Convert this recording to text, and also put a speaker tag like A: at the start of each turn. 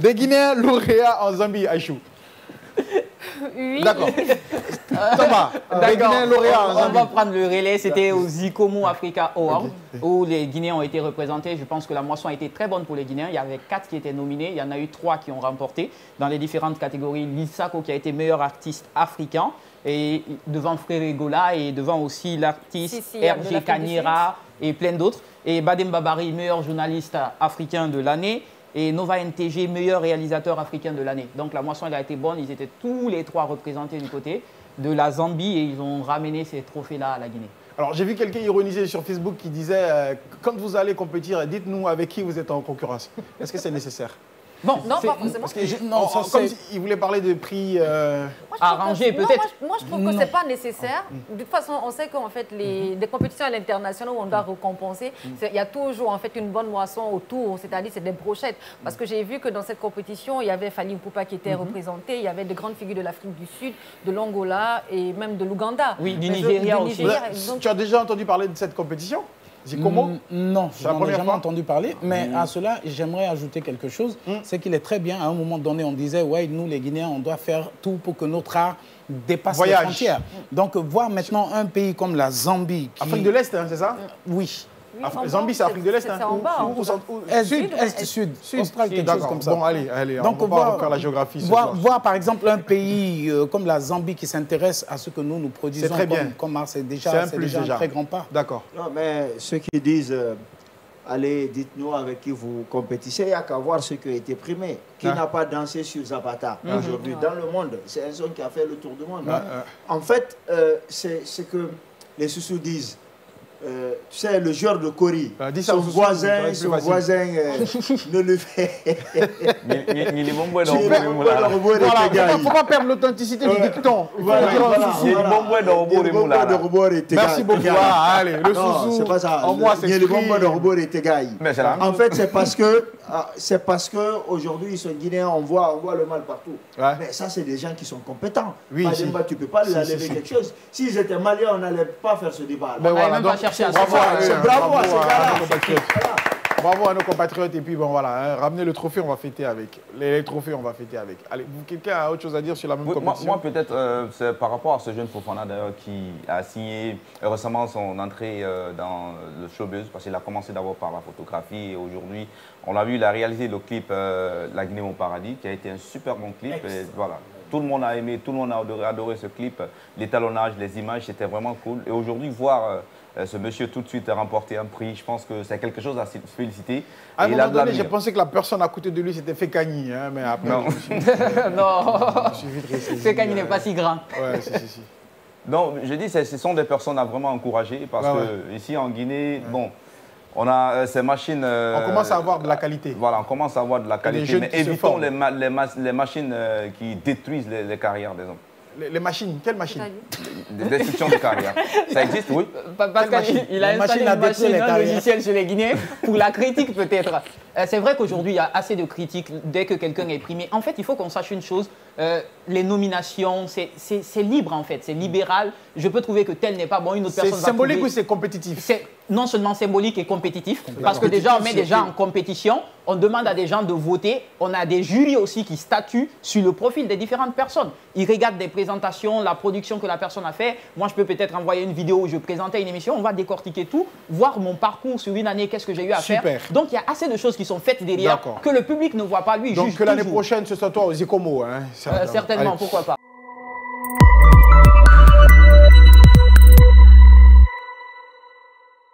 A: Des Guinéens lauréats en Zambie, Aïchou.
B: Oui.
A: D'accord. Thomas, des Guinéens lauréats en
C: On
A: Zambie.
C: va prendre le relais. C'était au Zikomo Africa Award où les Guinéens ont été représentés. Je pense que la moisson a été très bonne pour les Guinéens. Il y avait 4 qui étaient nominés. Il y en a eu 3 qui ont remporté dans les différentes catégories. Lissako qui a été meilleur artiste africain et devant Fréré Gola et devant aussi l'artiste RG Kanira et plein d'autres. Et Badem Babari, meilleur journaliste africain de l'année. Et Nova NTG, meilleur réalisateur africain de l'année. Donc la moisson elle a été bonne, ils étaient tous les 3 représentés du côté de la Zambie et ils ont ramené ces trophées-là à la Guinée.
A: Alors j'ai vu quelqu'un ironiser sur Facebook qui disait quand vous allez compétir, dites-nous avec qui vous êtes en concurrence. Est-ce que c'est nécessaire?
C: Bon,
B: Non, pas forcément.
A: Parce que comme s'il voulait parler de prix
C: arrangé peut-être.
B: Moi, je trouve que ce n'est pas nécessaire. De toute façon, on sait qu'en fait, des compétitions à l'international où on doit récompenser, il y a toujours en fait une bonne moisson autour, c'est-à-dire c'est des brochettes. Parce que j'ai vu que dans cette compétition, il y avait Fally Ipupa qui était représenté, il y avait de grandes figures de l'Afrique du Sud, de l'Angola et même de l'Ouganda.
C: Oui, du Nigeria aussi.
A: Tu as déjà entendu parler de cette compétition? Zikomo?
D: Non, je n'en ai jamais entendu parler. Mais à cela, j'aimerais ajouter quelque chose. C'est qu'il est très bien, à un moment donné, on disait, ouais, nous les Guinéens, on doit faire tout pour que notre art dépasse les frontières. Donc, voir maintenant un pays comme la Zambie...
A: Afrique de l'Est, hein, c'est ça?
D: Oui.
A: Zambie, c'est Afrique de l'Est.
B: C'est en bas.
D: Sud, Austral, quelque chose comme ça.
A: Bon, allez,
D: donc,
A: on va faire la géographie.
D: Voir, par exemple, un pays comme la Zambie qui s'intéresse à ce que nous produisons comme art, c'est déjà un très grand pas.
A: D'accord.
E: Non, mais ceux qui disent, allez, dites-nous avec qui vous compétissez, il n'y a qu'à voir ceux qui ont été primés. Qui n'a pas dansé sur Zapata aujourd'hui dans le monde? C'est un son qui a fait le tour du monde. En fait, c'est que les Soussous disent, tu sais, le joueur de Kori, son voisin ne le fait.
A: Il ne faut pas perdre l'authenticité du dicton. Merci beaucoup. Allez, le Soussou.
E: C'est pas ça. En fait, c'est parce que aujourd'hui ils sont Guinéens, on voit le mal partout. Mais ça, c'est des gens qui sont compétents. Tu ne peux pas leur enlever quelque chose. S'ils étaient maliens, on n'allait pas faire ce débat.
A: Bravo à nos compatriotes. Et puis bon voilà, ramener le trophée, on va fêter avec. Les trophées, on va fêter avec. Allez, quelqu'un a autre chose à dire sur la même compétition?
F: Moi peut-être, c'est par rapport à ce jeune Fofana d'ailleurs qui a signé récemment son entrée dans le showbiz, parce qu'il a commencé d'abord par la photographie et aujourd'hui, on l'a vu, il a réalisé le clip La Guinée mon paradis, qui a été un super bon clip. Et voilà. Tout le monde a aimé, tout le monde a adoré ce clip. L'étalonnage, les images, c'était vraiment cool. Et aujourd'hui, voir ce monsieur tout de suite remporter un prix, je pense que c'est quelque chose à se féliciter.
A: À un moment donné, j'ai pensé que la personne à côté de lui, c'était Fekani. Hein, mais après,
C: non. Fekani n'est pas si grand.
A: Ouais, si.
F: Non, je dis, ce sont des personnes à vraiment encourager parce que ici en Guinée, bon, on a ces machines...
A: on commence à avoir de la qualité.
F: Voilà, on commence à avoir de la qualité, mais évitons les machines qui détruisent les carrières des hommes.
A: Les machines, quelles machines?
F: Des destructions de carrière. Ça existe, oui.
C: Parce qu'il a installé une machine, un logiciel chez les Guinéens pour la critique peut-être. C'est vrai qu'aujourd'hui, il y a assez de critiques dès que quelqu'un est primé. En fait, il faut qu'on sache une chose, les nominations, c'est libre en fait, c'est libéral. Je peux trouver que tel n'est pas bon, une autre personne va trouver...
A: C'est symbolique ou c'est compétitif?
C: C'est non seulement symbolique et compétitif, parce que déjà on met des gens en compétition, on demande à des gens de voter, on a des jurys aussi qui statuent sur le profil des différentes personnes. Ils regardent des présentations, la production que la personne a fait. Moi, je peux peut-être envoyer une vidéo où je présentais une émission, on va décortiquer tout, voir mon parcours sur une année, qu'est-ce que j'ai eu à faire. Donc, il y a assez de choses qui sont faites derrière que le public ne voit pas, lui.
A: Donc, que l'année prochaine, ce soit toi aux Zikomo. Hein,
C: certainement, pourquoi pas.